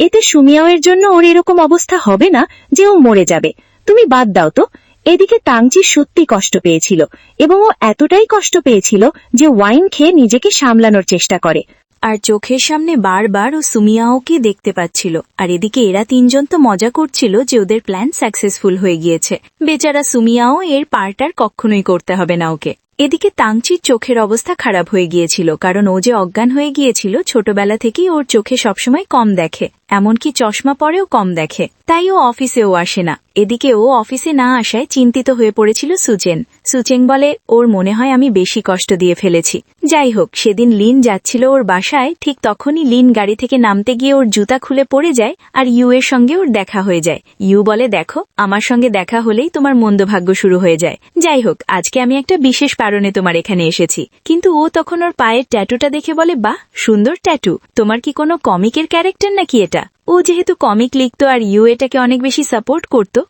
এতে সুমিয়াওয়ের জন্য ওর এরকম অবস্থা হবে না যে ও মরে যাবে। তুমি বাদ দাও তো। এদিকে তাংচি সত্যি কষ্ট পেয়েছিল, এবং ও এতটাই কষ্ট পেয়েছিল যে ওয়াইন খেয়ে নিজেকে সামলানোর চেষ্টা করে। আর চোখের সামনে বারবার ও সুমিয়াওকে দেখতে পাচ্ছিল। আর এদিকে এরা তিনজন তো মজা করছিল যে ওদের প্ল্যান সাকসেসফুল হয়ে গিয়েছে। বেচারা সুমিয়াও এর পার্ট আর কখনোই করতে হবে না ওকে। এদিকে তাংচির চোখের অবস্থা খারাপ হয়ে গিয়েছিল, কারণ ও যে অজ্ঞান হয়ে গিয়েছিল ছোটবেলা থেকেই ওর চোখে সবসময় কম দেখে, এমনকি চশমা পরেও কম দেখে, তাই ও অফিসেও আসে না। এদিকে ও অফিসে না আসায় চিন্তিত হয়ে পড়েছিল সুচেন। সুচেন বলে ওর মনে হয় আমি বেশি কষ্ট দিয়ে ফেলেছি। যাই হোক, সেদিন লিন যাচ্ছিল ওর বাসায়, ঠিক তখনই লিন গাড়ি থেকে নামতে গিয়ে ওর জুতা খুলে পড়ে যায় আর ইউ এর সঙ্গে ওর দেখা হয়ে যায়। ইউ বলে, দেখো, আমার সঙ্গে দেখা হলেই তোমার মন্দ ভাগ্য শুরু হয়ে যায়। যাই হোক, আজকে আমি একটা বিশেষ কারণে তোমার এখানে এসেছি। কিন্তু ও তখন ওর পায়ের ট্যাটুটা দেখে বলে, বাহ, সুন্দর ট্যাটু। তোমার কি কোনো কমিকের ক্যারেক্টার নাকি এটা? ও যেহেতু কমিক লিখতো আর ইউ এটাকে অনেক বেশি সাপোর্ট করতো,